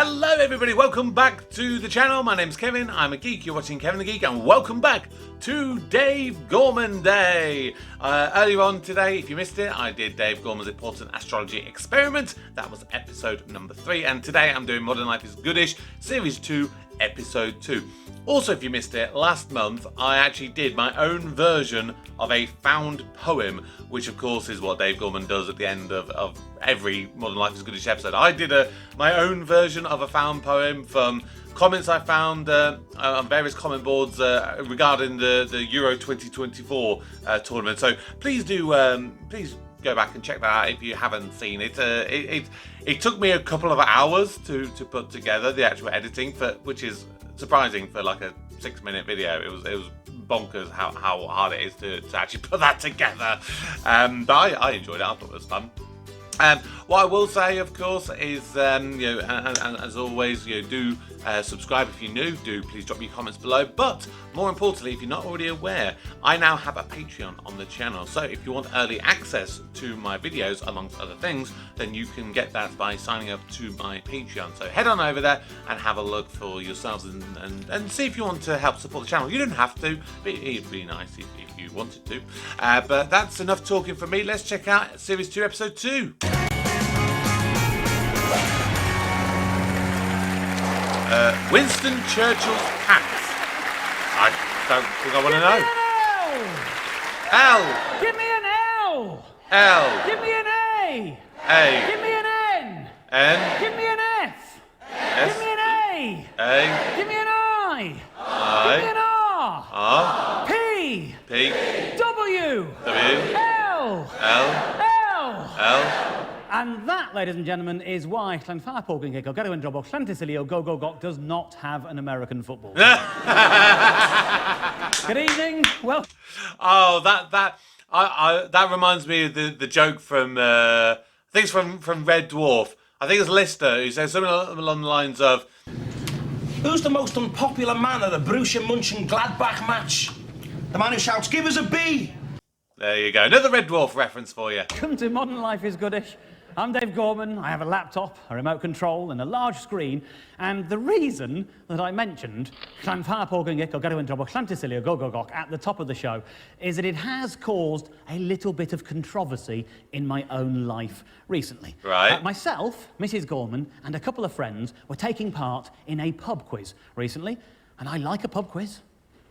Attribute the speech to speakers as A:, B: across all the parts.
A: Hello everybody, welcome back to the channel. My name's Kevin, I'm a geek, you're watching Kevin the Geek, and welcome back to Dave Gorman Day. Earlier on today, if you missed it, I did Dave Gorman's important astrology experiment. That was episode number 3, and today I'm doing Modern Life is Goodish, series 2, episode 2. Also, if you missed it, last month I actually did my own version of a found poem, which of course is what Dave Gorman does at the end of every Modern Life is Goodish episode. I did my own version of a found poem from comments I found on various comment boards regarding the Euro 2024 tournament. So please do, please go back and check that out if you haven't seen it. It took me a couple of hours to put together the actual editing, which is surprising for like a 6-minute video. It was bonkers how hard it is to actually put that together. But I enjoyed it. I thought it was fun. What I will say, of course, is and as always, do subscribe if you're new. Do please drop your comments below. But more importantly, if you're not already aware, I now have a Patreon on the channel. So if you want early access to my videos, amongst other things, then you can get that by signing up to my Patreon. So head on over there and have a look for yourselves and see if you want to help support the channel. You don't have to, but it'd be nice if you wanted to. But that's enough talking from me. Let's check out Series 2, Episode 2. Winston Churchill's cats. I don't think I want to know. L.
B: Give me an L.
A: L.
B: Give me an A.
A: A.
B: Give me an N.
A: N.
B: Give me an F.
A: S.
B: Give me an A.
A: A.
B: Give me an I.
A: I.
B: Give me an R.
A: R.
B: P.
A: P.
B: W.
A: W.
B: L.
A: L.
B: L.
A: L.
B: And that, ladies and gentlemen, is why Llanfairpwllgwyngyll Gydawen Drobol Llantysilio Go Go Gok does not have an American football. Good evening. Well.
A: Oh, that reminds me of the joke from I think it's from Red Dwarf. I think it's Lister who says something along the lines of,
C: "Who's the most unpopular man at the Borussia Mönchengladbach match? The man who shouts, 'Give us a B!'"
A: There you go, another Red Dwarf reference for you.
B: Welcome to Modern Life is Goodish. I'm Dave Gorman. I have a laptop, a remote control, and a large screen. And the reason that I mentioned Llanfairpwllgwyngyll Gydawen Drobol Llantysilio Go Go Gok at the top of the show is that it has caused a little bit of controversy in my own life recently.
A: Right.
B: Myself, Mrs. Gorman, and a couple of friends were taking part in a pub quiz recently. And I like a pub quiz.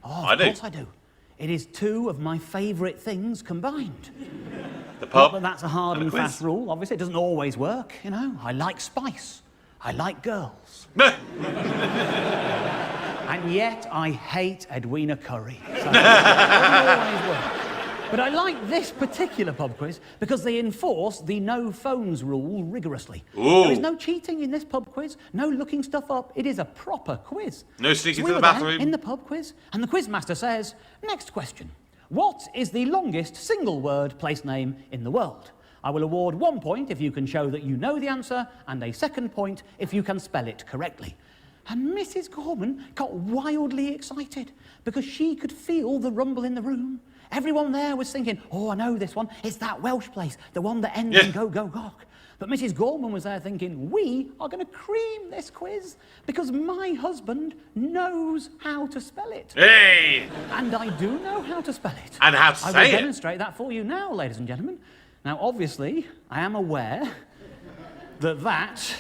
B: Oh, of course I do. It is two of my favourite things combined.
A: The pub.
B: Not that that's a hard and fast rule. Obviously, it doesn't always work, you know. I like spice. I like girls. And yet, I hate Edwina Curry. So it doesn't always work. But I like this particular pub quiz because they enforce the no phones rule rigorously.
A: Ooh.
B: There is no cheating in this pub quiz, no looking stuff up. It is a proper quiz.
A: No sneaking
B: So
A: to the bathroom.
B: in the pub quiz, and the quizmaster says, "Next question. What is the longest single-word place name in the world? I will award 1 point if you can show that you know the answer, and a second point if you can spell it correctly." And Mrs. Gorman got wildly excited because she could feel the rumble in the room. Everyone there was thinking, "Oh, I know this one. It's that Welsh place, the one that ends in Go Go Gok." But Mrs. Gorman was there thinking, "We are going to cream this quiz because my husband knows how to spell it."
A: Hey!
B: And I do know how to spell it.
A: And how to
B: I
A: say
B: will
A: it.
B: demonstrate that for you now, ladies and gentlemen. Now, obviously, I am aware that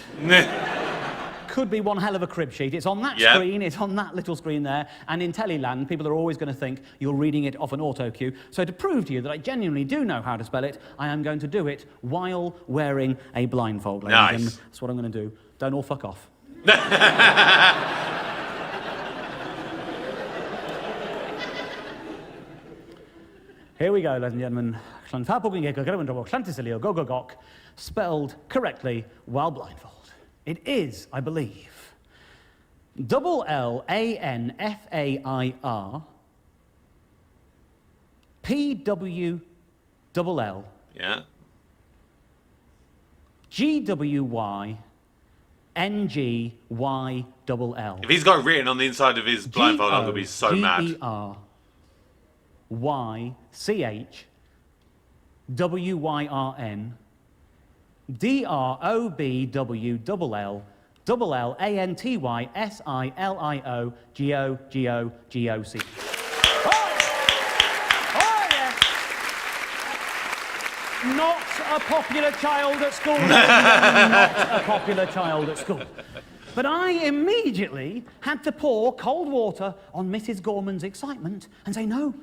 B: could be one hell of a crib sheet. It's on that screen, it's on that little screen there, and in Teleland, people are always going to think you're reading it off an auto cue. So to prove to you that I genuinely do know how to spell it, I am going to do it while wearing a blindfold, ladies and gentlemen. That's what I'm going to do. Don't all fuck off. Here we go, ladies and gentlemen. Llanfairpwllgwyngyll Gydawen Drobol Llantysilio Go Go Gok, spelled correctly while blindfold. It is, I believe, Llanfair PWLL GWYNGYLL.
A: If he's got it written on the inside of his blindfold, I'm going to be so mad.
B: GERYCHWYRN DROBWLL L-L-A-N-T-Y-S-I-L-I-O-G-O-G-O-G-O-C. Not a popular child at school. Not a popular child at school. But I immediately had to pour cold water on Mrs. Gorman's excitement and say, no,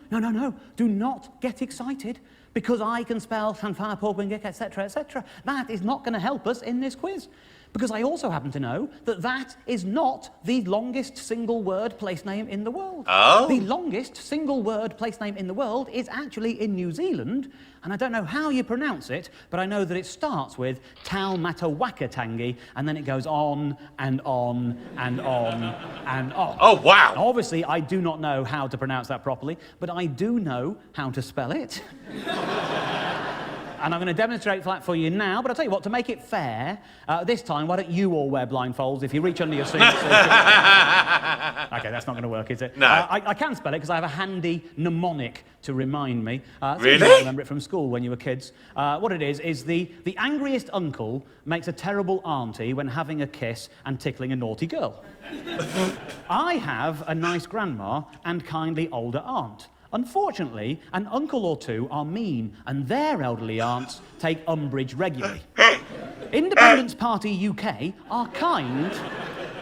B: do not get excited because I can spell Llanfair, Porgwyngyll, etc., etc. That is not going to help us in this quiz. Because I also happen to know that that is not the longest single word place name in the world.
A: Oh?
B: The longest single word place name in the world is actually in New Zealand, and I don't know how you pronounce it, but I know that it starts with Taumata-Wakatangi, and then it goes on and on and on and on.
A: Oh, wow.
B: Now, obviously, I do not know how to pronounce that properly, but I do know how to spell it. And I'm going to demonstrate that for you now, but I'll tell you what, to make it fair, this time, why don't you all wear blindfolds if you reach under your seats? Okay, that's not going to work, is it?
A: No.
B: I can spell it because I have a handy mnemonic to remind me. So
A: Really?
B: You might remember it from school when you were kids. What it is the angriest uncle makes a terrible auntie when having a kiss and tickling a naughty girl. I have a nice grandma and kindly older aunt. Unfortunately, an uncle or two are mean, and their elderly aunts take umbrage regularly. Independence Party UK are kind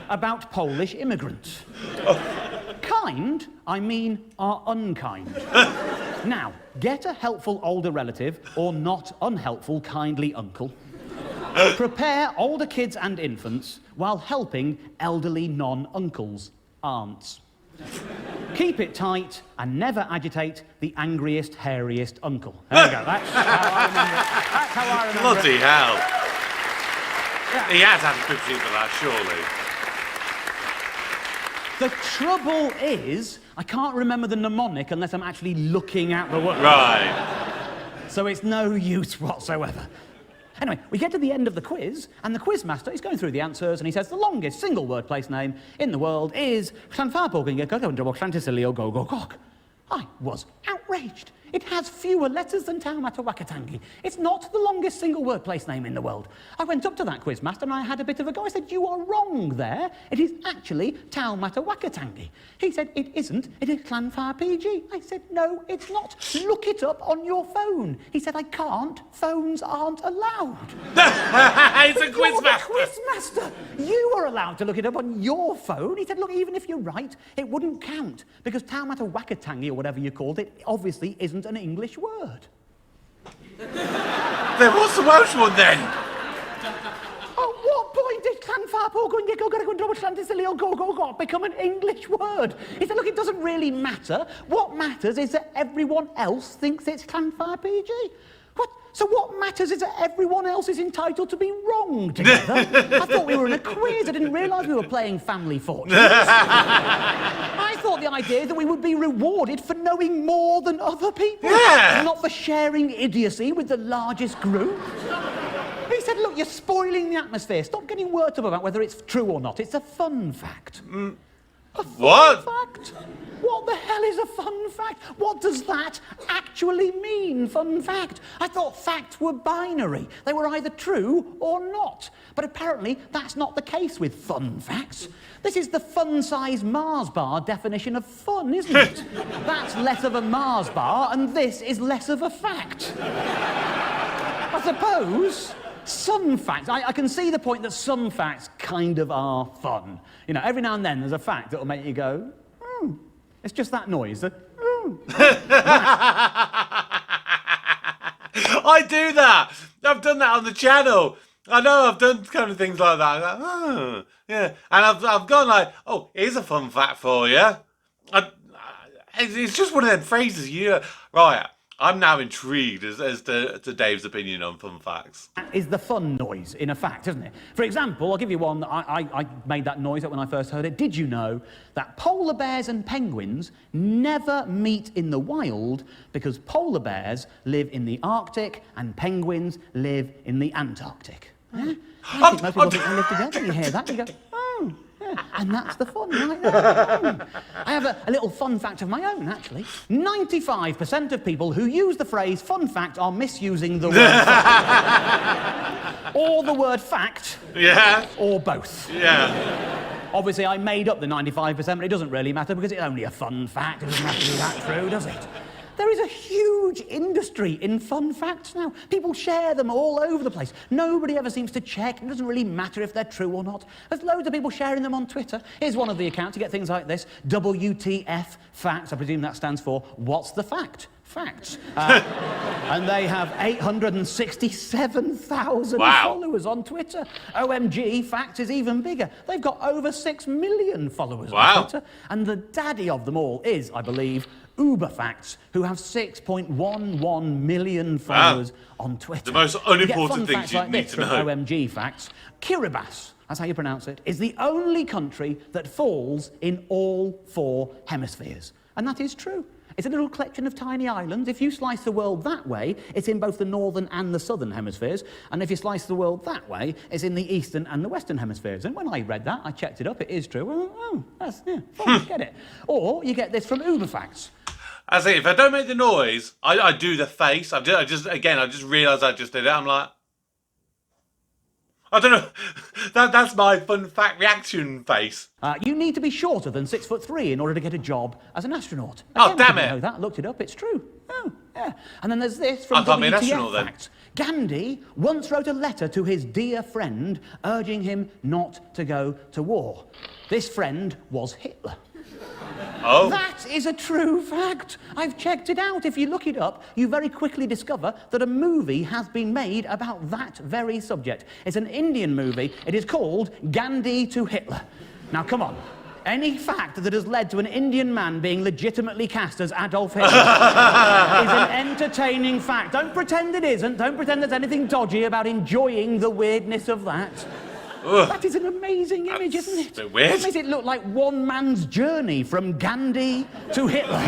B: about Polish immigrants. Kind, I mean, are unkind. Now, get a helpful older relative or not unhelpful kindly uncle. Prepare older kids and infants while helping elderly non-uncles, aunts. Keep it tight and never agitate the angriest, hairiest uncle. There we go. That's how I remember it.
A: Bloody hell.
B: Yeah.
A: He has had a critique for that, surely.
B: The trouble is, I can't remember the mnemonic unless I'm actually looking at the word.
A: Right.
B: So it's no use whatsoever. Anyway, we get to the end of the quiz, and the quiz master is going through the answers, and he says the longest single word place name in the world is Llanfair, Porgwyngyll, Gogog. I was outraged. It has fewer letters than Taumata-Wakatangi. It's not the longest single word place name in the world. I went up to that quiz master and I had a bit of a go. I said, you are wrong there. It is actually Taumata-Wakatangi. He said, it isn't. It is Llanfair PG. I said, no, it's not. Look it up on your phone. He said, I can't. Phones aren't allowed.
A: It's a quiz
B: You're
A: master.
B: the quiz master. You are allowed to look it up on your phone. He said, look, even if you're right, it wouldn't count because Taumata-Wakatangi, or whatever you called it, obviously isn't an English word.
A: Then what's the Welsh one then?
B: At what point did Llanfair, Porgwyngyll, become an English word? He said, look, it doesn't really matter. What matters is that everyone else thinks it's Llanfair PG. What? So what matters is that everyone else is entitled to be wrong together. I thought we were in a quiz. I didn't realise we were playing Family Fortunes. I thought the idea that we would be rewarded for knowing more than other people.
A: Yeah.
B: Not for sharing idiocy with the largest group. He said, look, you're spoiling the atmosphere. Stop getting worked up about whether it's true or not. It's a fun fact. A fun
A: What?
B: fact? What the hell is a fun fact? What does that actually mean, fun fact? I thought facts were binary. They were either true or not. But apparently that's not the case with fun facts. This is the fun-size Mars bar definition of fun, isn't it? That's less of a Mars bar and this is less of a fact. I suppose some facts, I can see the point that some facts kind of are fun. You know, every now and then there's a fact that'll make you go, it's just that noise.
A: I do that. I've done that on the channel. I know I've done kind of things like that. Like, oh, yeah. And I've gone like, oh, here's a fun fact for you. It's just one of them phrases you... Right, I'm now intrigued as to Dave's opinion on fun facts.
B: That is the fun noise in a fact, isn't it? For example, I'll give you one that I made that noise up when I first heard it. Did you know that polar bears and penguins never meet in the wild because polar bears live in the Arctic and penguins live in the Antarctic? I think most people think they live together. You hear that, you go, oh, yeah. And that's the fun right there. I have a little fun fact of my own, actually. 95% of people who use the phrase fun fact are misusing the word fact. Or the word fact.
A: Yeah.
B: Or both.
A: Yeah.
B: Obviously, I made up the 95%, but it doesn't really matter because it's only a fun fact. It doesn't have to be that true, does it? There is a huge industry in fun facts now. People share them all over the place. Nobody ever seems to check. It doesn't really matter if they're true or not. There's loads of people sharing them on Twitter. Here's one of the accounts. You get things like this. WTF facts. I presume that stands for what's the fact? Facts. And they have 867,000 followers on Twitter. OMG, Facts is even bigger. They've got over 6 million followers on Twitter. And the daddy of them all is, I believe, Uber Facts, who have 6.11 million followers on Twitter.
A: The most unimportant things you
B: like
A: need to know.
B: OMG Facts. Kiribati, that's how you pronounce it, is the only country that falls in all 4 hemispheres. And that is true. It's a little collection of tiny islands. If you slice the world that way, it's in both the northern and the southern hemispheres. And if you slice the world that way, it's in the eastern and the western hemispheres. And when I read that, I checked it up. It is true. Oh, that's, yeah, fine, get it. Or you get this from Uber Facts.
A: I say, if I don't make the noise, I do the face. I just realised I just did it. I'm like, I don't know. That's my fun fact reaction face.
B: You need to be shorter than 6'3" in order to get a job as an astronaut.
A: Oh, damn it!
B: Know that? Looked it up. It's true. Oh, yeah. And then there's this from
A: I can't be an
B: WTF
A: astronaut then.
B: Facts. Gandhi once wrote a letter to his dear friend urging him not to go to war. This friend was Hitler.
A: Oh.
B: That is a true fact. I've checked it out. If you look it up, you very quickly discover that a movie has been made about that very subject. It's an Indian movie. It is called Gandhi to Hitler. Now, come on. Any fact that has led to an Indian man being legitimately cast as Adolf Hitler is an entertaining fact. Don't pretend it isn't. Don't pretend there's anything dodgy about enjoying the weirdness of that. Ugh. That is an amazing image, isn't it?
A: A bit weird.
B: It makes it look like one man's journey from Gandhi to Hitler.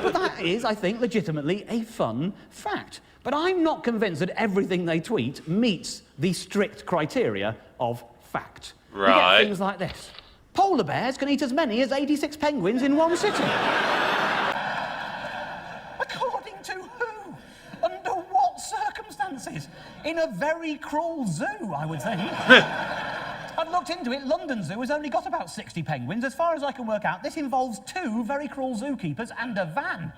B: But that is, I think, legitimately a fun fact. But I'm not convinced that everything they tweet meets the strict criteria of fact.
A: Right.
B: You get things like this. Polar bears can eat as many as 86 penguins in one sitting. According to who? Under what circumstances? In a very cruel zoo, I would think. I've looked into it. London Zoo has only got about 60 penguins. As far as I can work out, this involves 2 very cruel zookeepers and a van.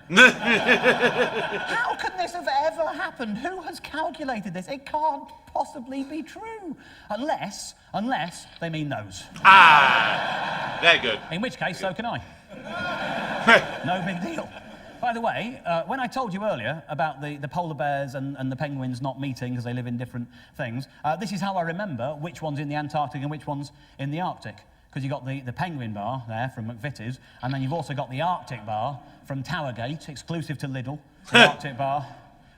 B: How can this have ever happened? Who has calculated this? It can't possibly be true. Unless they mean those.
A: Ah! They're good.
B: In which case, so can I. No big deal. By the way, when I told you earlier about the polar bears and the penguins not meeting because they live in different things, this is how I remember which one's in the Antarctic and which one's in the Arctic. Because you've got the penguin bar there from McVitie's, and then you've also got the Arctic bar from Towergate, exclusive to Lidl, the Arctic bar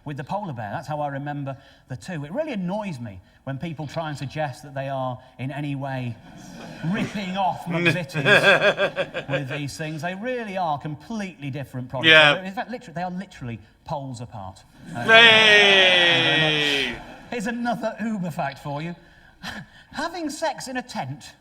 B: with the polar bear. That's how I remember the two. It really annoys me when people try and suggest that they are in any way ripping off McVitie's with these things. They really are completely different products.
A: Yeah.
B: In fact, literally, they are literally poles apart.
A: Hey!
B: Here's another Uber fact for you. Having sex in a tent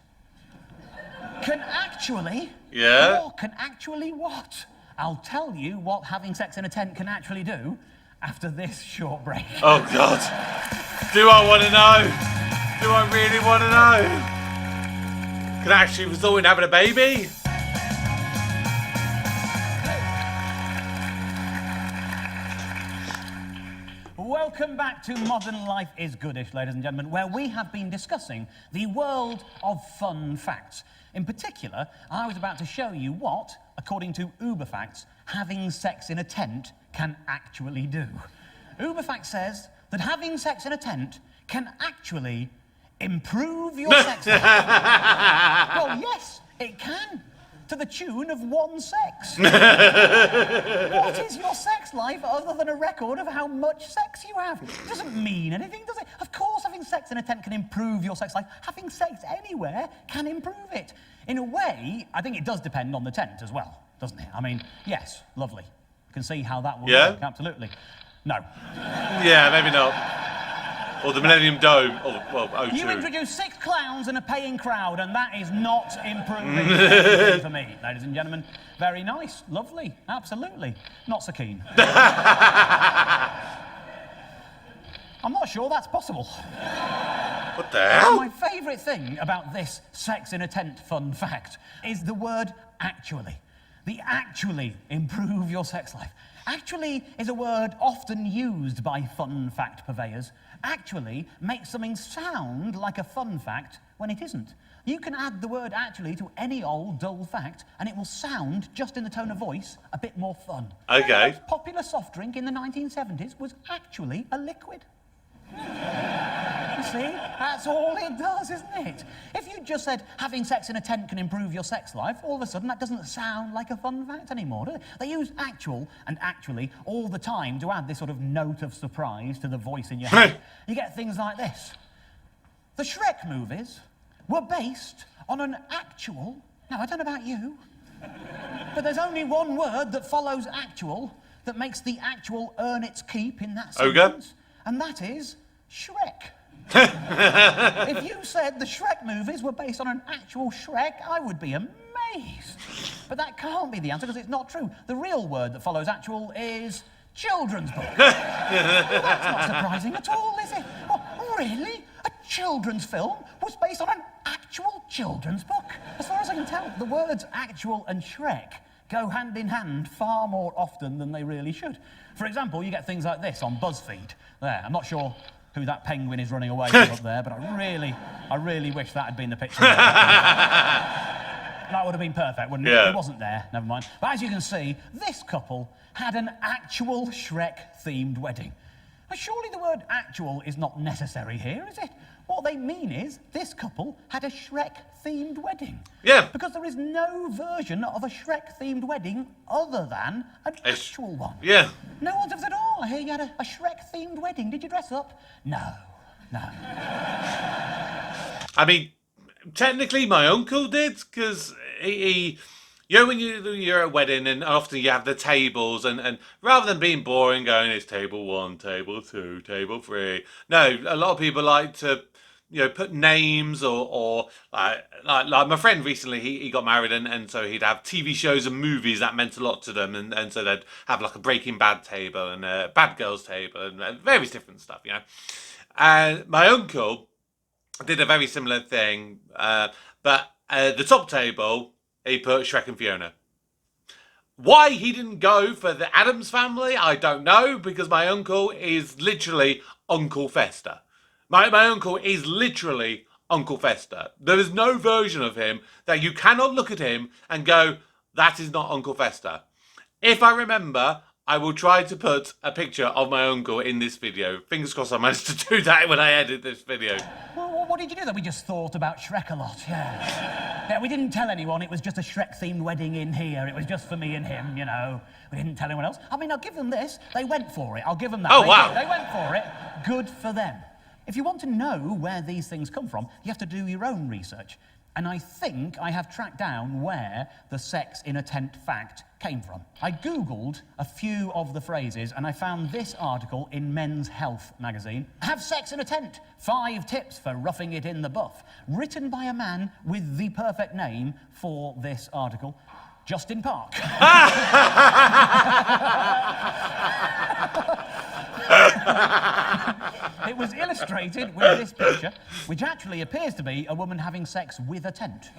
B: can actually...
A: Yeah?
B: Can actually what? I'll tell you what having sex in a tent can actually do after this short break.
A: Oh, God. Do I want to know? Do I really want to know? Can I actually result in having a baby?
B: Welcome back to Modern Life is Goodish, ladies and gentlemen, where we have been discussing the world of fun facts. In particular, I was about to show you what, according to Uber Facts, having sex in a tent can actually do. Uber Facts says that having sex in a tent can actually improve your sex life. Well, yes, it can. To the tune of 1 sex. What is your sex life other than a record of how much sex you have? It doesn't mean anything, does it? Of course having sex in a tent can improve your sex life. Having sex anywhere can improve it. In a way, I think it does depend on the tent as well, doesn't it? I mean, yes, lovely. You can see how that will work, absolutely. No.
A: Yeah, maybe not. Or the Millennium Dome. Or, well, O2.
B: You introduced 6 clowns and a paying crowd, and that is not improving for me, ladies and gentlemen. Very nice, lovely, absolutely. Not so keen. I'm not sure that's possible.
A: What the hell?
B: My favourite thing about this sex in a tent fun fact is the word actually. The actually improve your sex life. Actually is a word often used by fun fact purveyors. Actually makes something sound like a fun fact when it isn't. You can add the word actually to any old dull fact and it will sound, just in the tone of voice, a bit more fun.
A: Okay.
B: The most popular soft drink in the 1970s was actually a liquid. You see? That's all it does, isn't it? If you just said having sex in a tent can improve your sex life, all of a sudden that doesn't sound like a fun fact anymore, do they? They use actual and actually all the time to add this sort of note of surprise to the voice in your head. You get things like this. The Shrek movies were based on an actual... Now, I don't know about you, but there's only one word that follows actual that makes the actual earn its keep in that sentence, and that is Shrek. If you said the Shrek movies were based on an actual Shrek, I would be amazed. But that can't be the answer, because it's not true. The real word that follows actual is children's book. Well, that's not surprising at all, is it? Oh, really? A children's film was based on an actual children's book? As far as I can tell, the words actual and Shrek go hand in hand far more often than they really should. For example, you get things like this on BuzzFeed. There, I'm not sure who that penguin is running away from up there, but I really wish that had been the picture. That would have been perfect, wouldn't it? It wasn't there, never mind. But as you can see, this couple had an actual Shrek-themed wedding. Now, surely the word actual is not necessary here, is it? What they mean is this couple had a Shrek-themed wedding. Yeah. Because there is no version of a Shrek-themed wedding other than an actual one. Yeah. No one does at all. I hear you had a Shrek-themed wedding. Did you dress up? No.
A: I mean, technically my uncle did, because he you know, when you're at a wedding and often you have the tables and rather than being boring going, it's table 1, table 2, table 3. No, a lot of people like to, you know, put names or like my friend recently, he got married and so he'd have TV shows and movies that meant a lot to them and so they'd have like a Breaking Bad table and a Bad Girls table and various different stuff, you know. And my uncle did a very similar thing, but the top table, he put Shrek and Fiona. Why he didn't go for the Addams Family, I don't know, because my uncle is literally Uncle Fester. My uncle is literally Uncle Fester. There is no version of him that you cannot look at him and go, that is not Uncle Fester. If I remember, I will try to put a picture of my uncle in this video. Fingers crossed I managed to do that when I edit this video.
B: Well, what did you do then? We just thought about Shrek a lot, yeah, we didn't tell anyone it was just a Shrek-themed wedding in here. It was just for me and him, you know. We didn't tell anyone else. I mean, I'll give them this. They went for it. I'll give them that.
A: Oh, wow.
B: They went for it. Good for them. If you want to know where these things come from, you have to do your own research. And I think I have tracked down where the sex in a tent fact came from. I Googled a few of the phrases and I found this article in Men's Health magazine. Have sex in a tent, 5 tips for roughing it in the buff. Written by a man with the perfect name for this article, Justin Park. It was illustrated with this picture, which actually appears to be a woman having sex with a tent.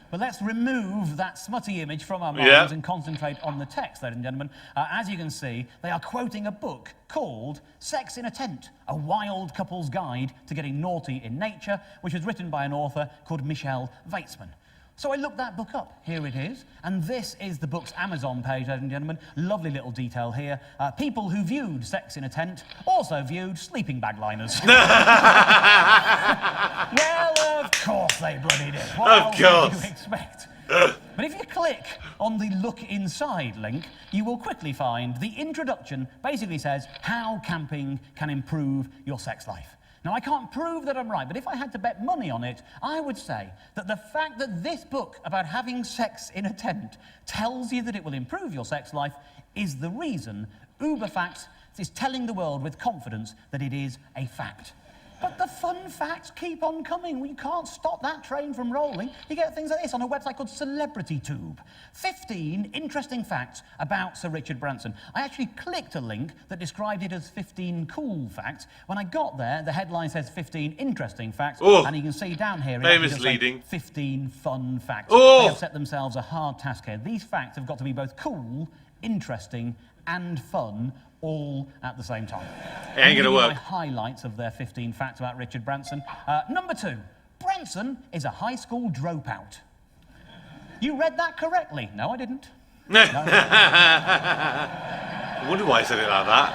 B: But let's remove that smutty image from our minds and concentrate on the text, ladies and gentlemen. As you can see, they are quoting a book called Sex in a Tent, a wild couple's guide to getting naughty in nature, which was written by an author called Michelle Weitzman. So I looked that book up. Here it is. And this is the book's Amazon page, ladies and gentlemen. Lovely little detail here. People who viewed Sex in a Tent also viewed sleeping bag liners. Well, of course they bloody did. What else would you expect? But if you click on the Look Inside link, you will quickly find the introduction basically says how camping can improve your sex life. Now, I can't prove that I'm right, but if I had to bet money on it, I would say that the fact that this book about having sex in a tent tells you that it will improve your sex life is the reason Uberfacts is telling the world with confidence that it is a fact. But the fun facts keep on coming. We can't stop that train from rolling. You get things like this on a website called CelebrityTube. 15 interesting facts about Sir Richard Branson. I actually clicked a link that described it as 15 cool facts. When I got there, the headline says 15 interesting facts.
A: Oh,
B: and you can see down here,
A: very
B: it just
A: misleading.
B: 15 fun facts.
A: Oh.
B: They have set themselves a hard task here. These facts have got to be both cool, interesting, and fun, all at the same time.
A: It ain't gonna work.
B: My highlights of their 15 facts about Richard Branson. Number 2, Branson is a high school dropout. You read that correctly. No, I didn't. No.
A: I wonder why I said it like that.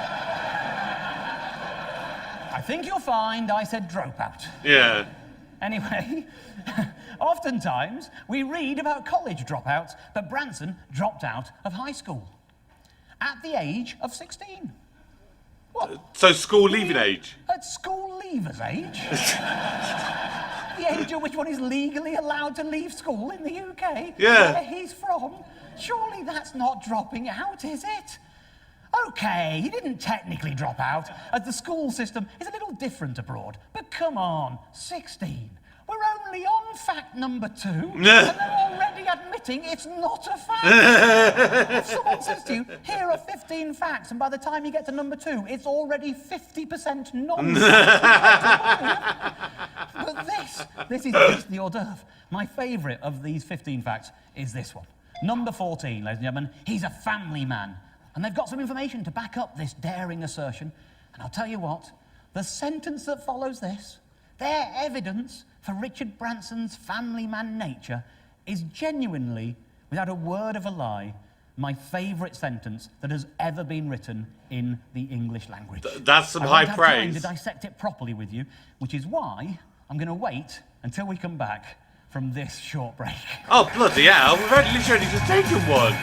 B: I think you'll find I said dropout.
A: Yeah.
B: Anyway, oftentimes we read about college dropouts, but Branson dropped out of high school at the age of 16. What?
A: So school leaving age?
B: At school leavers age? The age at which one is legally allowed to leave school in the UK?
A: Yeah.
B: Where he's from? Surely that's not dropping out, is it? OK, he didn't technically drop out, as the school system is a little different abroad. But come on, 16. We're only on fact number 2, and they're already admitting it's not a fact. If someone says to you, here are 15 facts, and by the time you get to number 2, it's already 50% nonsense. But this is just the hors d'oeuvre. My favourite of these 15 facts is this one. Number 14, ladies and gentlemen, he's a family man. And they've got some information to back up this daring assertion. And I'll tell you what, the sentence that follows this, their evidence for Richard Branson's family man nature, is genuinely, without a word of a lie, my favourite sentence that has ever been written in the English language.
A: That's some
B: I
A: high
B: won't have
A: praise.
B: time to dissect it properly with you, which is why I'm going to wait until we come back from this short break.
A: Oh, bloody hell. We've only literally just taken one.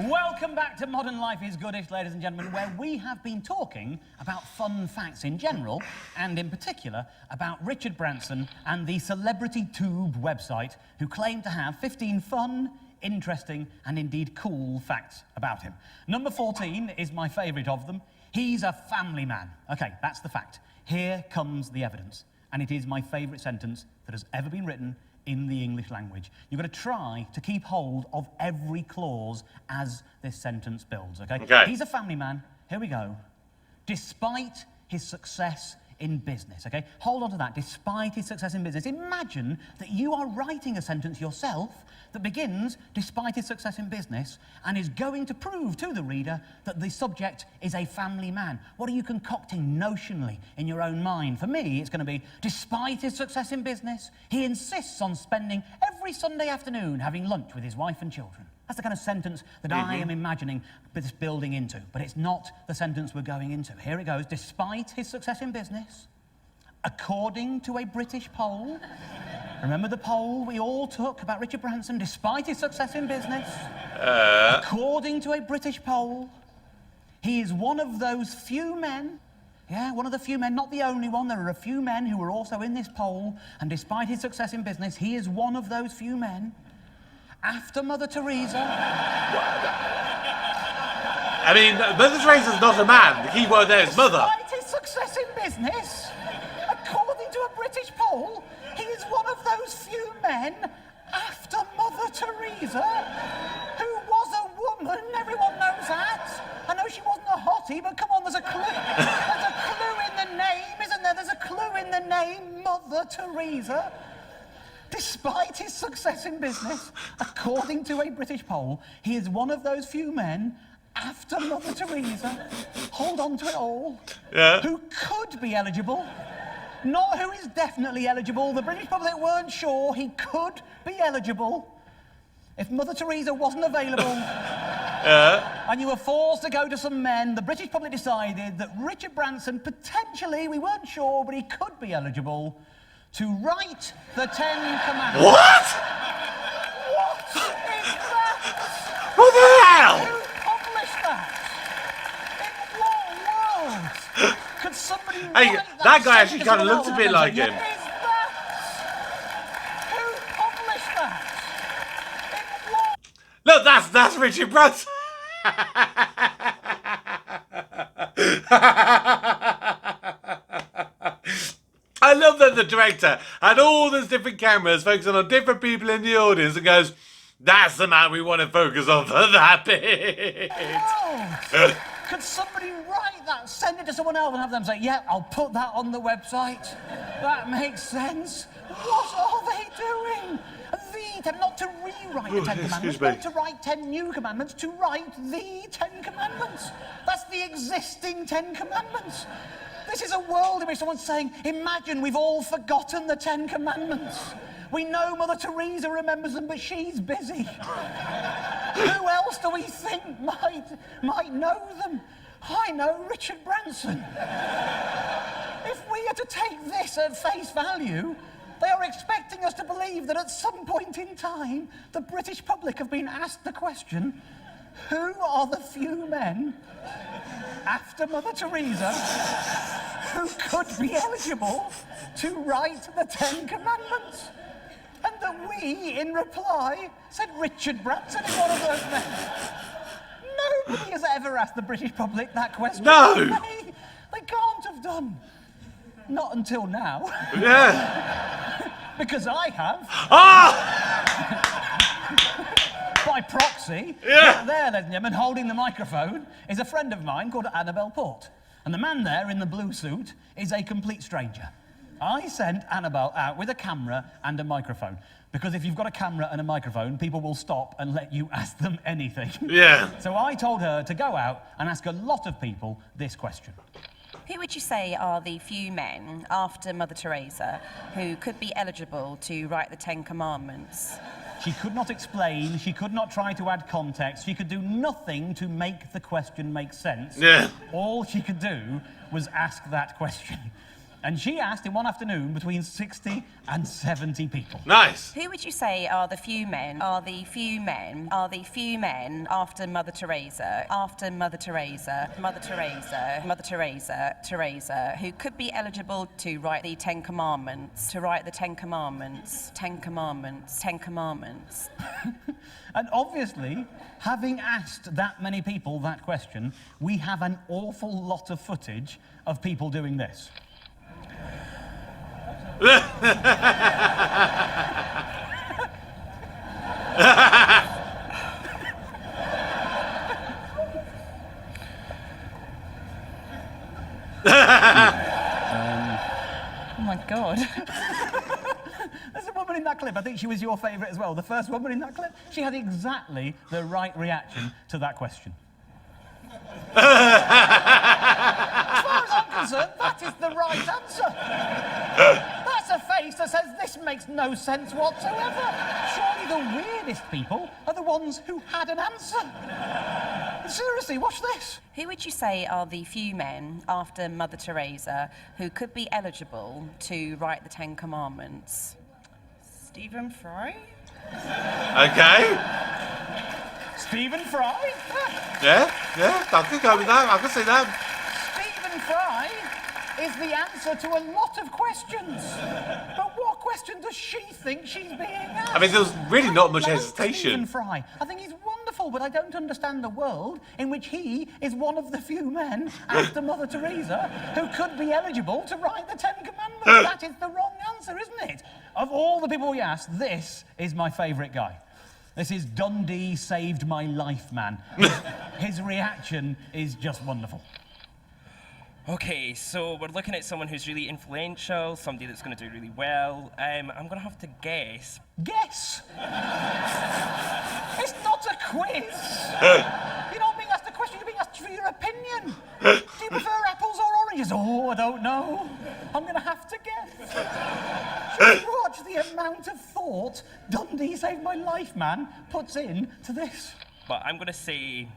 B: Welcome back to Modern Life is Goodish, ladies and gentlemen, where we have been talking about fun facts in general, and in particular about Richard Branson and the CelebrityTube website, who claim to have 15 fun, interesting, and indeed cool facts about him. Number 14 is my favourite of them. He's a family man. OK, that's the fact. Here comes the evidence, and it is my favourite sentence that has ever been written in the English language. You've got to try to keep hold of every clause as this sentence builds, OK? He's a family man. Here we go. Despite his success in business, OK? Hold on to that. Despite his success in business. Imagine that you are writing a sentence yourself that begins, despite his success in business, and is going to prove to the reader that the subject is a family man. What are you concocting notionally in your own mind? For me, it's going to be, despite his success in business, he insists on spending every Sunday afternoon having lunch with his wife and children. That's the kind of sentence that I am imagining this building into, but it's not the sentence we're going into. Here it goes. Despite his success in business, according to a British poll, remember the poll we all took about Richard Branson, despite his success in business? According to a British poll, he is one of those few men, one of the few men, not the only one, there are a few men who were also in this poll, and despite his success in business, he is one of those few men. After Mother Teresa.
A: I mean, Mother Teresa's not a man. The key word there is mother.
B: Despite his success in business, according to a British poll, he is one of those few men, after Mother Teresa, who was a woman. Everyone knows that. I know she wasn't a hottie, but come on, there's a clue. There's a clue in the name, isn't there? There's a clue in the name, Mother Teresa. Despite his success in business, according to a British poll, he is one of those few men, after Mother Teresa, hold on to it all, who could be eligible, not who is definitely eligible. The British public weren't sure he could be eligible. If Mother Teresa wasn't available, and you were forced to go to some men, the British public decided that Richard Branson, potentially, we weren't sure, but he could be eligible to write the 10 Commandments.
A: What?
B: What is that?
A: What the hell?
B: Who published that? In what world could somebody
A: Hey,
B: write
A: that guy
B: sentence
A: actually kind of
B: in a
A: looks a
B: novel?
A: bit like him.
B: What is that?
A: That's Richard Branson. I love that the director had all those different cameras focusing on different people in the audience and goes, that's the man we want to focus on for that bit.
B: Oh, could somebody write that, send it to someone else and have them say, yeah, I'll put that on the website? That makes sense. What are they doing? Not to rewrite the Ten Commandments, not to write 10 new commandments, to write the 10 Commandments. That's the existing 10 Commandments. This is a world in which someone's saying, imagine we've all forgotten the 10 Commandments. We know Mother Teresa remembers them, but she's busy. Who else do we think might know them? I know Richard Branson. If we are to take this at face value, they are expecting us to believe that at some point in time, the British public have been asked the question, who are the few men after Mother Teresa who could be eligible to write the 10 Commandments? And that we, in reply, said Richard Branson is one of those men. Nobody has ever asked the British public that question.
A: No!
B: They can't have done. Not until now.
A: Yeah.
B: Because I have.
A: Ah!
B: By proxy.
A: Yeah.
B: There, ladies and gentlemen, holding the microphone is a friend of mine called Annabelle Port. And the man there in the blue suit is a complete stranger. I sent Annabelle out with a camera and a microphone. Because if you've got a camera and a microphone, people will stop and let you ask them anything.
A: Yeah.
B: So I told her to go out and ask a lot of people this question.
D: Who would you say are the few men after Mother Teresa who could be eligible to write the 10 Commandments?
B: She could not explain, she could not try to add context, she could do nothing to make the question make sense.
A: Yeah.
B: All she could do was ask that question. And she asked in one afternoon between 60 and 70 people.
A: Nice.
D: Who would you say are the few men after Mother Teresa, who could be eligible to write the 10 Commandments, Ten Commandments.
B: And obviously, having asked that many people that question, we have an awful lot of footage of people doing this.
D: Oh my God.
B: There's a woman in that clip, I think she was your favourite as well. The first woman in that clip, she had exactly the right reaction to that question. As far as I'm concerned, that is the right answer. That's a face that says this makes no sense whatsoever. Surely the weirdest people are the ones who had an answer. Seriously, watch this.
D: Who would you say are the few men after Mother Teresa who could be eligible to write the 10 Commandments? Stephen Fry?
A: Okay.
B: Stephen Fry?
A: Yeah, I could go with that. I could see that.
B: Stephen Fry is the answer to a lot of questions. But what question does she think she's being asked?
A: I mean, there was really not much
B: Stephen
A: hesitation.
B: Fry. I think he's wonderful, but I don't understand the world in which he is one of the few men after Mother Teresa who could be eligible to write the 10 Commandments. That is the wrong answer, isn't it? Of all the people we asked, this is my favourite guy. This is Dundee saved my life, man. His reaction is just wonderful.
E: Okay, so we're looking at someone who's really influential, somebody that's going to do really well. I'm going to have to guess.
B: Guess? It's not a quiz. You're not being asked a question, you're being asked for your opinion. Do you prefer apples or oranges? Oh, I don't know. I'm going to have to guess. Just watch the amount of thought Dundee saved my life, man, puts in to this.
E: But I'm going to say...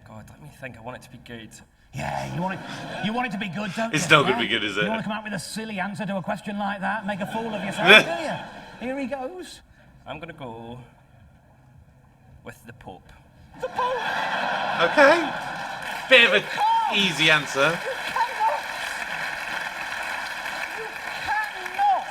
E: God, let me think. I want it to be good.
B: Yeah, you want it to be good, don't you?
A: It's not going to be good, is it?
B: You want to come out with a silly answer to a question like that, make a fool of yourself, do you? Here he goes.
E: I'm going to go with the Pope.
B: The Pope!
A: Okay. Bit of an easy answer.
B: You cannot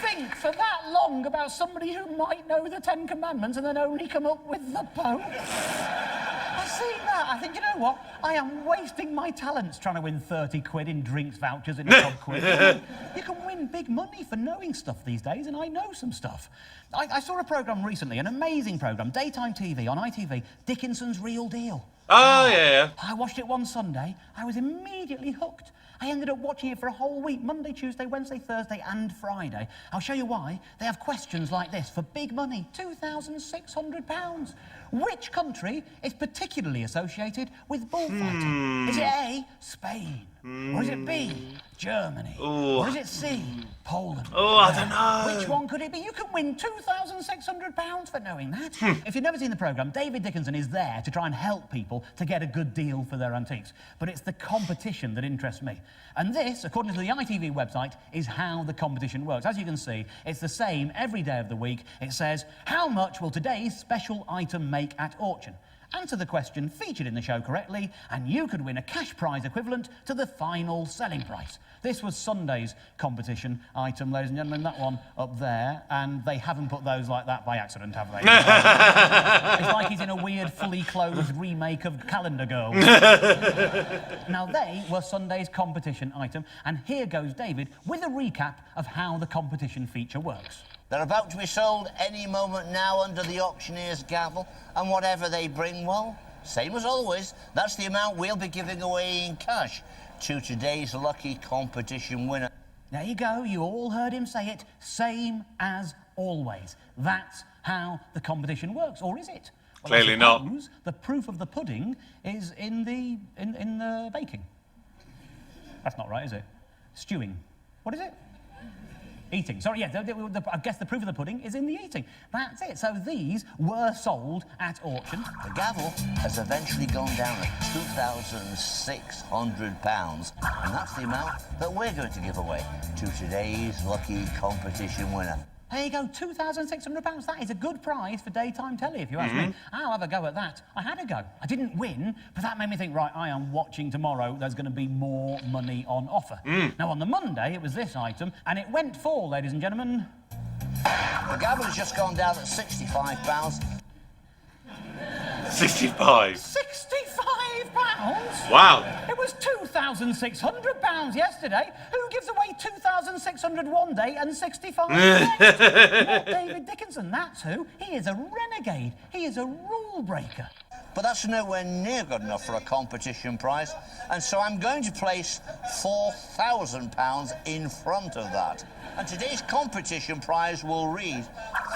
B: think for that long song about somebody who might know the Ten Commandments and then only come up with the Pope. I see that. I think, you know what? I am wasting my talents trying to win 30 quid in drinks vouchers in a pub quiz. You can win big money for knowing stuff these days, and I know some stuff. I saw a programme recently, an amazing programme, daytime TV on ITV, Dickinson's Real Deal.
A: Oh, yeah.
B: I watched it one Sunday. I was immediately hooked. I ended up watching it for a whole week, Monday, Tuesday, Wednesday, Thursday and Friday. I'll show you why. They have questions like this for big money, £2,600. Which country is particularly associated with bullfighting? Is it A, Spain? Or is it B, Germany?
A: Ooh.
B: Or is it C, Poland?
A: Oh, I don't know.
B: Which one could it be? You can win £2,600 for knowing that. If you've never seen the programme, David Dickinson is there to try and help people to get a good deal for their antiques. But it's the competition that interests me. And this, according to the ITV website, is how the competition works. As you can see, it's the same every day of the week. It says, how much will today's special item make at auction? Answer the question featured in the show correctly, and you could win a cash prize equivalent to the final selling price. This was Sunday's competition item, ladies and gentlemen, that one up there, and they haven't put those like that by accident, have they? It's like he's in a weird, fully clothed remake of Calendar Girls. Now, they were Sunday's competition item, and here goes David with a recap of how the competition feature works.
F: They're about to be sold any moment now under the auctioneer's gavel, and whatever they bring, well, same as always, that's the amount we'll be giving away in cash to today's lucky competition winner.
B: There you go, you all heard him say it, same as always. That's how the competition works, or is it? Well,
A: Clearly not.
B: The proof of the pudding is in the baking. That's not right, is it? Stewing. What is it? Eating. Sorry, yeah, I guess the proof of the pudding is in the eating. That's it. So these were sold at auction.
F: The gavel has eventually gone down at £2,600, and that's the amount that we're going to give away to today's lucky competition winner.
B: There you go, £2,600. That is a good prize for daytime telly, if you ask me. I'll have a go at that. I had a go. I didn't win, but that made me think, right, I am watching tomorrow. There's going to be more money on offer. Now, on the Monday, it was this item, and it went for, ladies and gentlemen...
F: The gavel has just gone down at £65.
A: 65.
B: £65?
A: Wow.
B: It was £2,600 yesterday. Who gives away 2,600 one day and 65 next? Not David Dickinson, that's who. He is a renegade. He is a rule breaker.
F: But that's nowhere near good enough for a competition prize, and so I'm going to place £4,000 in front of that. And today's competition prize will read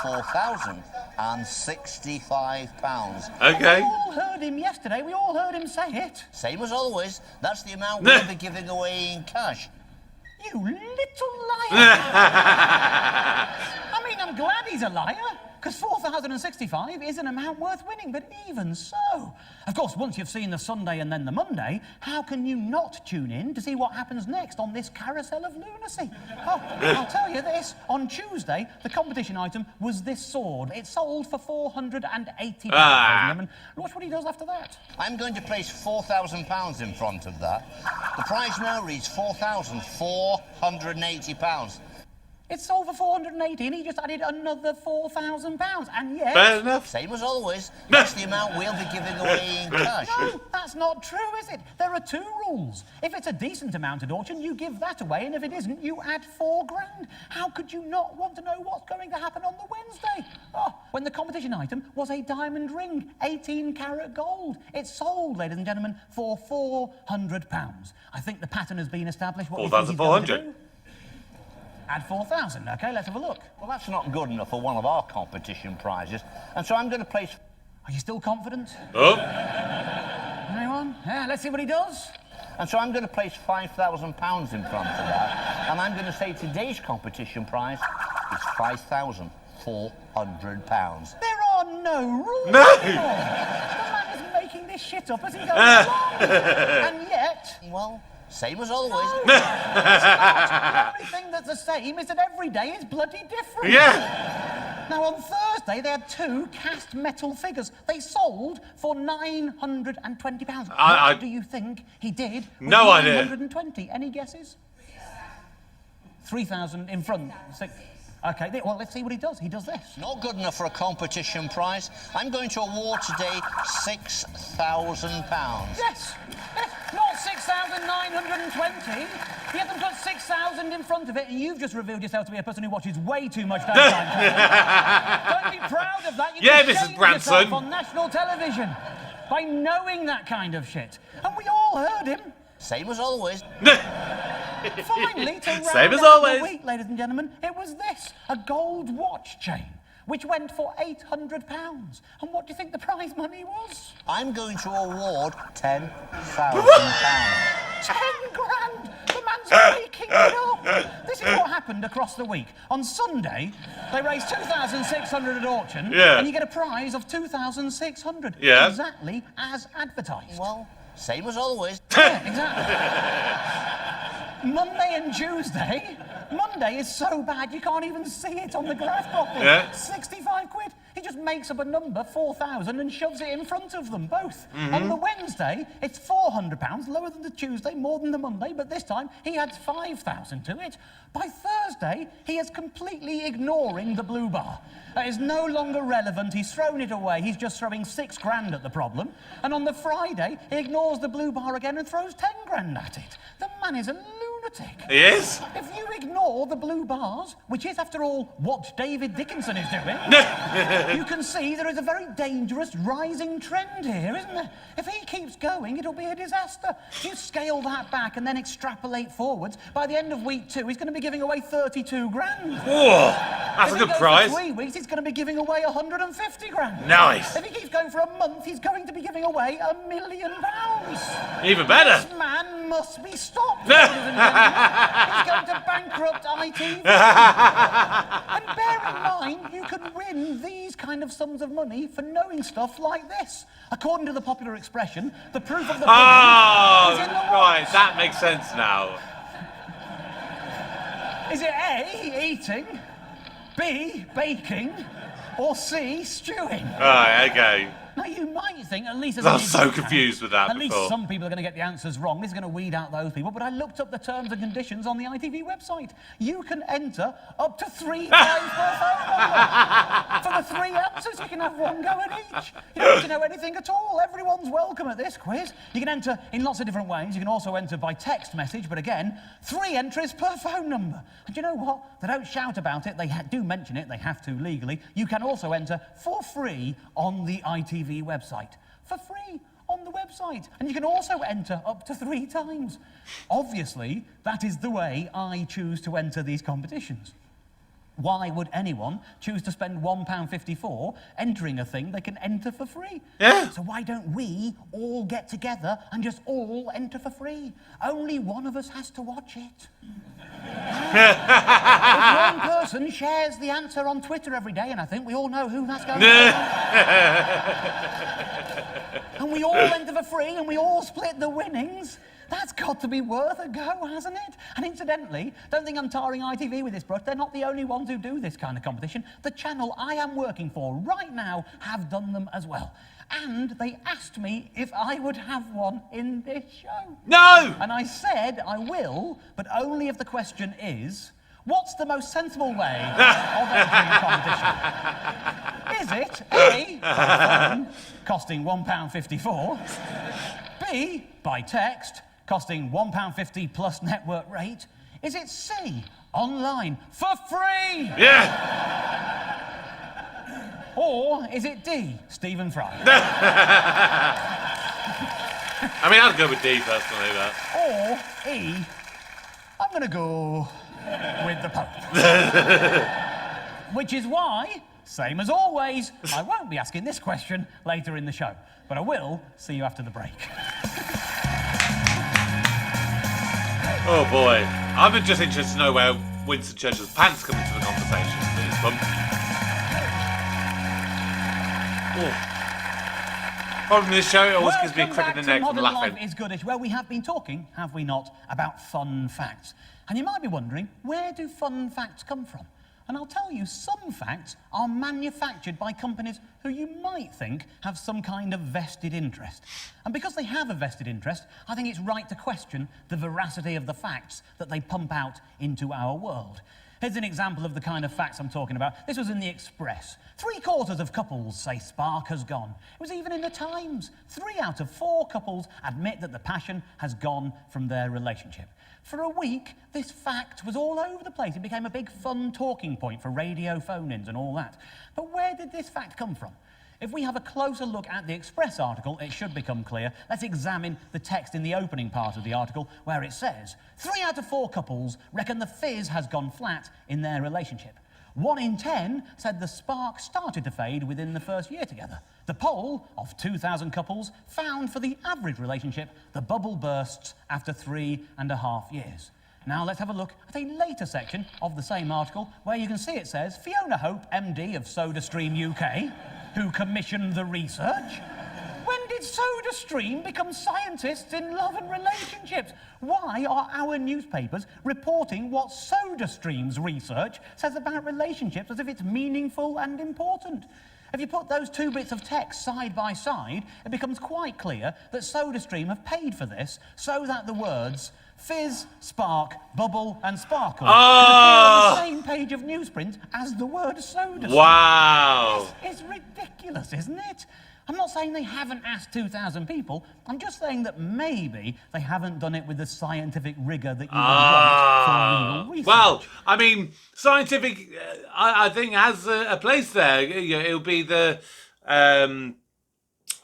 F: £4,065.
A: Okay.
B: We all heard him yesterday. We all heard him say it.
F: Same as always, that's the amount we'll be giving away in cash.
B: You little liar. I mean, I'm glad he's a liar, because 4,065 is an amount worth winning, but even so. Of course, once you've seen the Sunday and then the Monday, how can you not tune in to see what happens next on this carousel of lunacy? Oh, I'll tell you this. On Tuesday, the competition item was this sword. It sold for £480. And watch what he does after that.
F: I'm going to place £4,000 in front of that. The prize now reads £4,480.
B: It sold for 480, and he just added another £4,000, and yet...
A: Fair enough.
F: Same as always, that's the amount we'll be giving away in cash.
B: No, that's not true, is it? There are two rules. If it's a decent amount at auction, you give that away, and if it isn't, you add £4,000. How could you not want to know what's going to happen on the Wednesday? Oh, when the competition item was a diamond ring, 18-carat gold. It sold, ladies and gentlemen, for £400. I think the pattern has been established. What
A: 4,400.
B: Add 4,000, OK, let's have a look.
F: Well, that's not good enough for one of our competition prizes, and so I'm going to place...
B: Are you still confident?
A: Oh.
B: Anyone? Yeah, let's see what he does.
F: And so I'm going to place £5,000 in front of that, and I'm going to say today's competition prize is £5,400.
B: There are no rules.
A: No!
B: The man is making this shit up as he goes along. And yet...
F: Well, same as always.
B: No, it's not. The only thing that's the same is that every day is bloody different.
A: Yeah.
B: Now, on Thursday, they had two cast metal figures. They sold for £920. What do you think he did with
A: No idea.
B: 920? Any guesses? 3,000 in front. OK, well, let's see what he does. He does this.
F: Not good enough for a competition prize. I'm going to award today £6,000.
B: Yes, not 6,920. He hasn't put 6,000 in front of it, and you've just revealed yourself to be a person who watches way too much daytime television. Don't be proud of that. You
A: Yeah,
B: can
A: Mrs.
B: shame
A: Branson.
B: yourself on national television by knowing that kind of shit. And we all heard him.
F: Same as always.
B: Finally, to round
A: Same as
B: out
A: always.
B: the week, ladies and gentlemen, it was this, a gold watch chain, which went for £800. And what do you think the prize money was?
F: I'm going to award £10,000.
B: 10 grand! The man's making it up! This is what happened across the week. On Sunday, they raised 2,600 at auction,
A: Yeah.
B: and you get a prize of 2,600.
A: Yeah.
B: Exactly as advertised.
F: Well, same as always.
B: Yeah, exactly. Monday and Tuesday. Monday is so bad you can't even see it on the graph properly.
A: Yeah.
B: 65 quid. He just makes up a number, 4,000, and shoves it in front of them both. On the Wednesday, it's £400, lower than the Tuesday, more than the Monday, but this time he adds 5,000 to it. By Thursday, he is completely ignoring the blue bar. It is no longer relevant. He's thrown it away. He's just throwing 6 grand at the problem. And on the Friday, he ignores the blue bar again and throws 10 grand at it. The man is a lunatic.
A: He is?
B: If you ignore the blue bars, which is, after all, what David Dickinson is doing, you can see there is a very dangerous rising trend here, isn't there? If he keeps going, it'll be a disaster. If you scale that back and then extrapolate forwards, by the end of week 2, he's going to be giving away 32 grand.
A: Whoa, that's
B: If
A: a
B: he
A: good
B: goes
A: prize.
B: For 3 weeks, he's going to be giving away 150 grand.
A: Nice.
B: If he keeps going for a month, he's going to be giving away £1 million.
A: Even better.
B: This man must be stopped, ladies and gentlemen. He's going to bankrupt ITV. And bear in mind, you can win these kind of sums of money for knowing stuff like this. According to the popular expression, the proof of the pudding
A: Oh,
B: is in the
A: right,
B: watch.
A: that makes sense now.
B: Is it A, eating, B, baking, or C, stewing?
A: Right, okay.
B: Now, you might think, at least... as
A: I
B: an
A: was so
B: idiot,
A: confused with that
B: At least
A: before.
B: some people are going to get the answers wrong. This is going to weed out those people. But I looked up the terms and conditions on the ITV website. You can enter up to 3 times per phone number. For the 3 answers, you can have 1 go at each. You don't need to know anything at all. Everyone's welcome at this quiz. You can enter in lots of different ways. You can also enter by text message. But again, 3 entries per phone number. And you know what? They don't shout about it. They do mention it. They have to legally. You can also enter for free on the ITV website. For free on the website. And you can also enter up to 3 times. Obviously, that is the way I choose to enter these competitions. Why would anyone choose to spend £1.54 entering a thing they can enter for free?
A: Yeah.
B: So why don't we all get together and just all enter for free? Only one of us has to watch it. If one person shares the answer on Twitter every day, and I think we all know who that's going to be, and we all enter for free and we all split the winnings, that's got to be worth a go, hasn't it? And incidentally, don't think I'm tarring ITV with this brush. They're not the only ones who do this kind of competition. The channel I am working for right now have done them as well. And they asked me if I would have one in this show.
A: No!
B: And I said I will, but only if the question is, what's the most sensible way of entering a competition? Is it A, by phone, costing £1.54, B, by text, costing £1.50 plus network rate? Is it C, online, for free?
A: Yeah!
B: Or is it D, Stephen Fry?
A: I mean, I'd go with D personally, but...
B: Or E, I'm going to go with the Pope. Which is why, same as always, I won't be asking this question later in the show. But I will see you after the break.
A: Oh boy. I'm just interested to know where Winston Churchill's pants come into the conversation for this one. Oh. Problem with this show, it always gives me a crick in the neck from
B: Modern
A: laughing.
B: Life is Goodish, where we have been talking, have we not, about fun facts. And you might be wondering, where do fun facts come from? And I'll tell you, some facts are manufactured by companies who you might think have some kind of vested interest. And because they have a vested interest, I think it's right to question the veracity of the facts that they pump out into our world. Here's an example of the kind of facts I'm talking about. This was in the Express. 3/4 of couples say spark has gone. It was even in the Times. 3 out of 4 couples admit that the passion has gone from their relationship. For a week, this fact was all over the place. It became a big fun talking point for radio phone-ins and all that. But where did this fact come from? If we have a closer look at the Express article, it should become clear. Let's examine the text in the opening part of the article, where it says, 3 out of 4 couples reckon the fizz has gone flat in their relationship. 1 in 10 said the spark started to fade within the first year together. The poll of 2,000 couples found for the average relationship, the bubble bursts after 3.5 years. Now let's have a look at a later section of the same article, where you can see it says, Fiona Hope, MD of SodaStream UK, who commissioned the research. When did SodaStream become scientists in love and relationships? Why are our newspapers reporting what SodaStream's research says about relationships as if it's meaningful and important? If you put those 2 bits of text side by side, it becomes quite clear that SodaStream have paid for this so that the words fizz, spark, bubble and sparkle can appear on the same page of newsprint as the word SodaStream.
A: Wow.
B: It's ridiculous, isn't it? I'm not saying they haven't asked 2,000 people. I'm just saying that maybe they haven't done it with the scientific rigour that you would want for legal research.
A: Well, I mean, scientific, I think, has a place there. You know, it'll be the,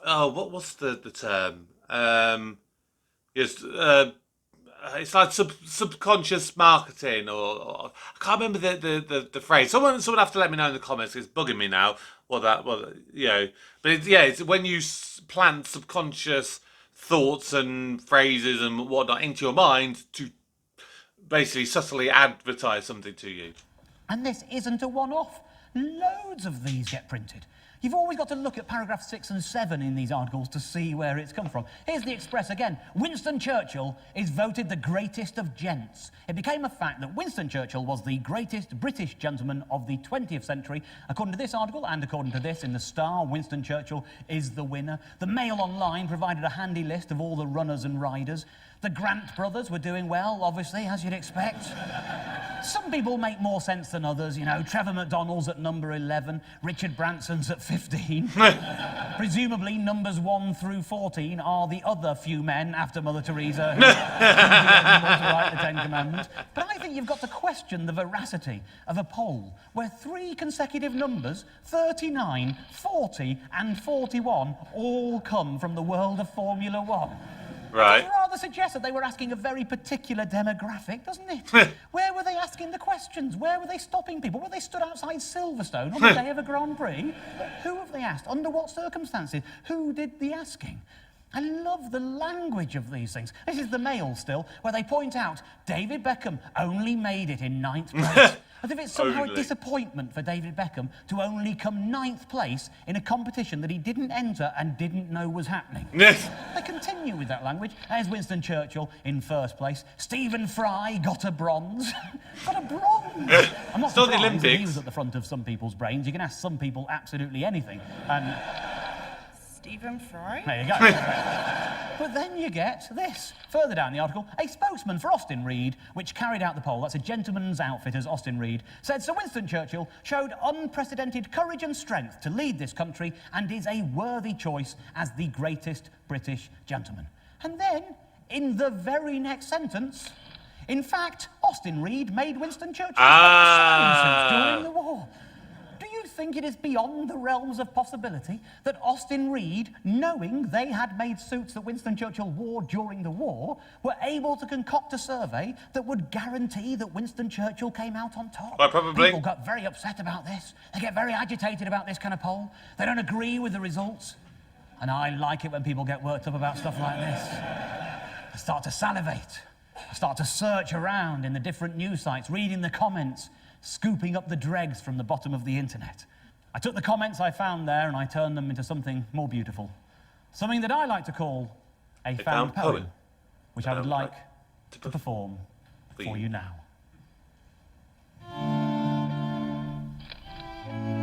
A: what's the term? It's like subconscious marketing, or I can't remember the phrase. Someone have to let me know in the comments. It's bugging me now. But it's when you plant subconscious thoughts and phrases and whatnot into your mind to basically subtly advertise something to you.
B: And this isn't a one-off. Loads of these get printed. You've always got to look at paragraphs 6 and 7 in these articles to see where it's come from. Here's the Express again. Winston Churchill is voted the greatest of gents. It became a fact that Winston Churchill was the greatest British gentleman of the 20th century. According to this article, and according to this in the Star, Winston Churchill is the winner. The Mail Online provided a handy list of all the runners and riders. The Grant brothers were doing well, obviously, as you'd expect. Some people make more sense than others, you know. Trevor McDonald's at number 11, Richard Branson's at 15. Presumably, numbers 1 through 14 are the other few men after Mother Teresa who to write the 10 Commandments. But I think you've got to question the veracity of a poll where 3 consecutive numbers, 39, 40 and 41, all come from the world of Formula 1.
A: Right.
B: It rather suggests that they were asking a very particular demographic, doesn't it? Where were they asking the questions? Where were they stopping people? Were they stood outside Silverstone on the day of a Grand Prix? Who have they asked? Under what circumstances? Who did the asking? I love the language of these things. This is the Mail still, where they point out David Beckham only made it in 9th place. As if it's somehow a disappointment for David Beckham to only come 9th place in a competition that he didn't enter and didn't know was happening.
A: Yes.
B: They continue with that language. There's Winston Churchill in 1st place. Stephen Fry got a bronze. Got a bronze! I'm not surprised that he was at the front of some people's brains. You can ask some people absolutely anything. And
D: Stephen Fry?
B: there you go. But then you get this. Further down the article, a spokesman for Austin Reed, which carried out the poll, that's a gentleman's outfitters, Austin Reed, said Sir Winston Churchill showed unprecedented courage and strength to lead this country and is a worthy choice as the greatest British gentleman. And then, in the very next sentence, in fact, Austin Reed made Winston Churchill sailing suits during the war. Do you think it is beyond the realms of possibility that Austin Reed, knowing they had made suits that Winston Churchill wore during the war, were able to concoct a survey that would guarantee that Winston Churchill came out on top?
A: Well, probably.
B: People got very upset about this. They get very agitated about this kind of poll. They don't agree with the results. And I like it when people get worked up about stuff like this. I start to salivate. I start to search around in the different news sites, reading the comments, scooping up the dregs from the bottom of the internet. I took the comments I found there and I turned them into something more beautiful. Something that I like to call a found poem, which I would like to perform for you now.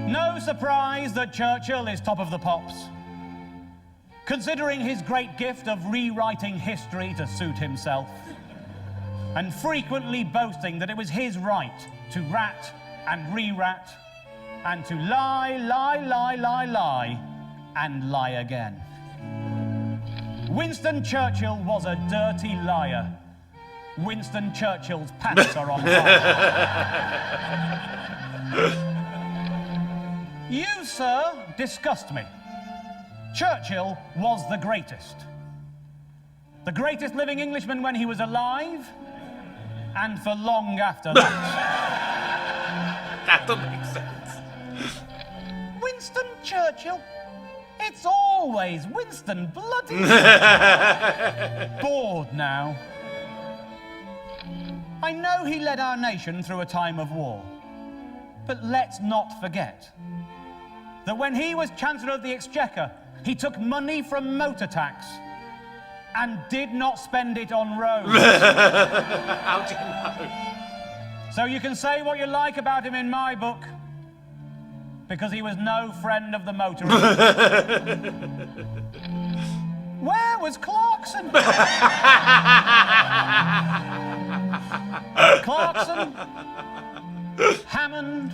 B: No surprise that Churchill is top of the pops, considering his great gift of rewriting history to suit himself, and frequently boasting that it was his right to rat and re-rat, and to lie, lie, lie, lie, lie, and lie again. Winston Churchill was a dirty liar. Winston Churchill's pants are on fire. You, sir, disgust me. Churchill was the greatest. The greatest living Englishman when he was alive, and for long after that.
A: That doesn't make sense.
B: Winston Churchill? It's always Winston bloody. Bored now. I know he led our nation through a time of war, but let's not forget that when he was Chancellor of the Exchequer, he took money from motor tax and did not spend it on roads.
A: How do you know?
B: So you can say what you like about him in my book, because he was no friend of the motorists. Where was Clarkson? Clarkson, Hammond,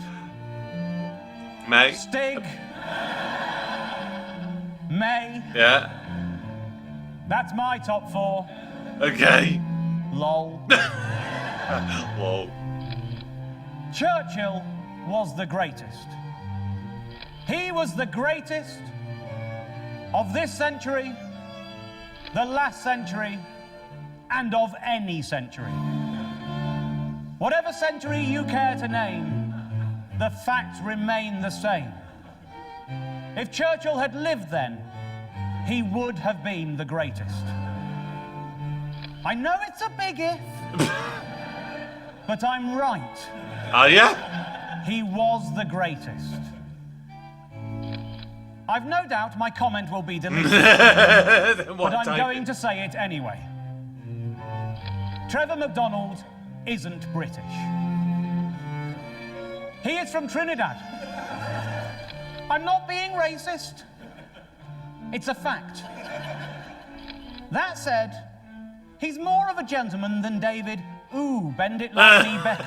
A: May.
B: Stig, May.
A: Yeah.
B: That's my top 4.
A: Okay.
B: Lol.
A: Whoa.
B: Churchill was the greatest. He was the greatest of this century, the last century, and of any century. Whatever century you care to name, the facts remain the same. If Churchill had lived then, he would have been the greatest. I know it's a big if, but I'm right.
A: Are ya?
B: He was the greatest. I've no doubt my comment will be deleted, but I'm going to say it anyway. Trevor MacDonald isn't British. He is from Trinidad. I'm not being racist. It's a fact. That said, he's more of a gentleman than David, ooh, bend it like me Beckham.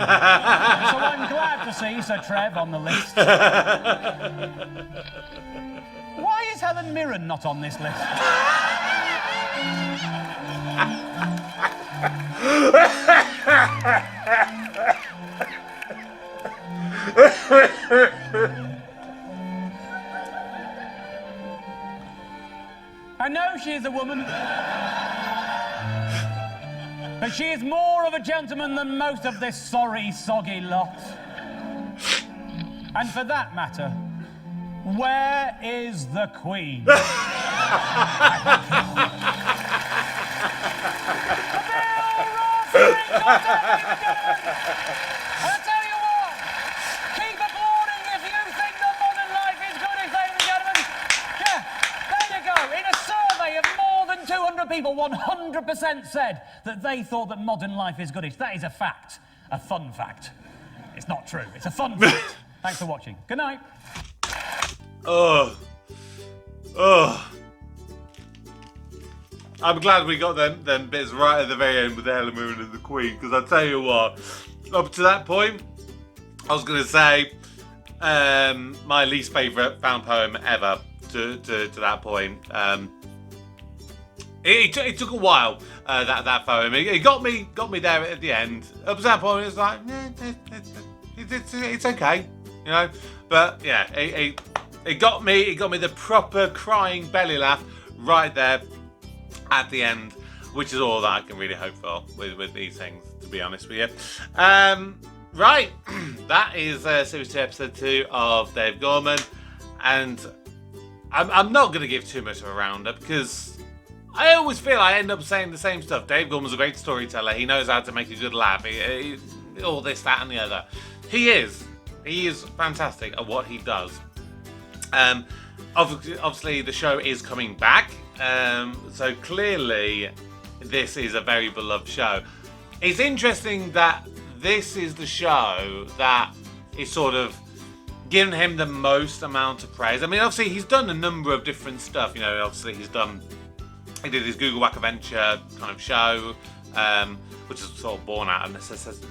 B: So I'm glad to see Sir Trev on the list. Why is Helen Mirren not on this list? I know she is a woman, but she is more of a gentleman than most of this sorry, soggy lot. And for that matter, where is the Queen? I'll tell you what, keep applauding if you think that modern life is Goodish, ladies and gentlemen. Yeah, there you go. In a survey of more than 200 people, 100% said that they thought that modern life is Goodish. That is a fact. A fun fact. It's not true. It's a fun fact. Thanks for watching. Good night.
A: Oh. I'm glad we got them bits right at the very end with Helen Mirren and the Queen, because I'll tell you what, up to that point, I was going to say my least favourite found poem ever to that point. It took a while, that poem. It got me there at the end. Up to that point, it's like, it's okay, you know. But yeah, it got me. It got me the proper crying belly laugh right there at the end, which is all that I can really hope for with these things, to be honest with you. Right, that is Series 2, Episode 2 of Dave Gorman, and I'm not going to give too much of a roundup, because I always feel I end up saying the same stuff. Dave Gorman's a great storyteller. He knows how to make a good laugh. He all this, that, and the other. He is fantastic at what he does. Obviously, the show is coming back, so clearly this is a very beloved show. It's interesting that this is the show that is sort of giving him the most amount of praise. I mean, obviously, he's done a number of different stuff. You know, obviously, he did his Google Whack Adventure kind of show. which is sort of born out of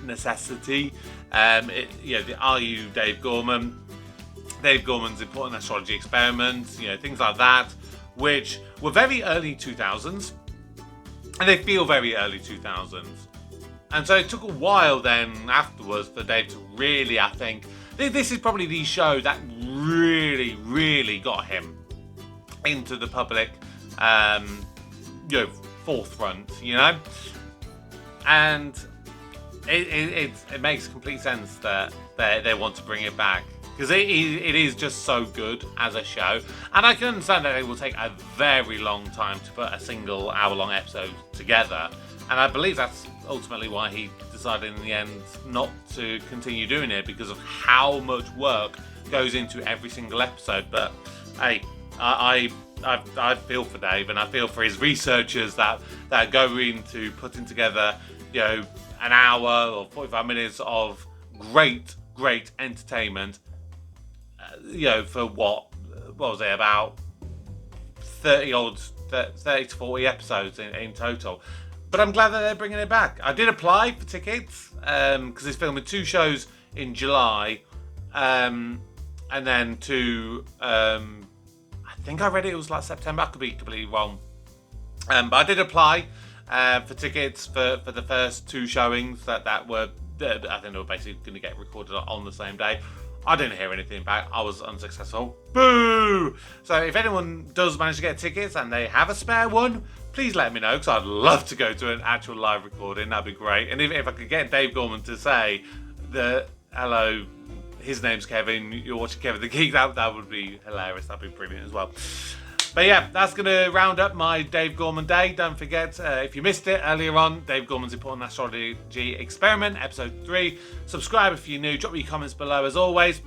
A: necessity. The Are You Dave Gorman? Dave Gorman's Important Astrology Experiments, things like that, which were very early 2000s, and they feel very early 2000s. And so it took a while then afterwards for Dave to really, I think, this is probably the show that really, really got him into the public, forefront, and it makes complete sense that they want to bring it back, because it is just so good as a show. And I can understand that it will take a very long time to put a single hour-long episode together, and I believe that's ultimately why he decided in the end not to continue doing it, because of how much work goes into every single episode. But hey, I feel for Dave, and I feel for his researchers that go into putting together, an hour or 45 minutes of great entertainment, for what was it, about 30 to 40 episodes in total. But I'm glad that they're bringing it back. I did apply for tickets, because he's filming 2 shows in July, and then 2, I think I read it was like September. I could be completely wrong. But I did apply for tickets for the first 2 showings that were, I think they were basically going to get recorded on the same day. I didn't hear anything back. I was unsuccessful. Boo! So if anyone does manage to get tickets and they have a spare one, please let me know, because I'd love to go to an actual live recording. That'd be great. And if I could get Dave Gorman to say hello, his name's Kevin, you're watching Kevin the Geek, that would be hilarious. That'd be brilliant as well. But yeah, that's going to round up my Dave Gorman day. Don't forget, if you missed it earlier on, Dave Gorman's Important Astrology Experiment, episode 3. Subscribe if you're new. Drop me your comments below as always.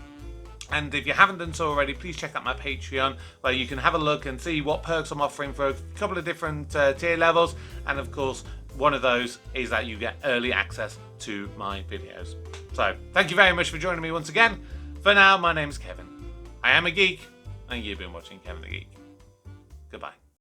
A: And if you haven't done so already, please check out my Patreon, where you can have a look and see what perks I'm offering for a couple of different tier levels. And of course, one of those is that you get early access to my videos. So, thank you very much for joining me once again. For now, my name's Kevin. I am a geek, and you've been watching Kevin the Geek. Goodbye.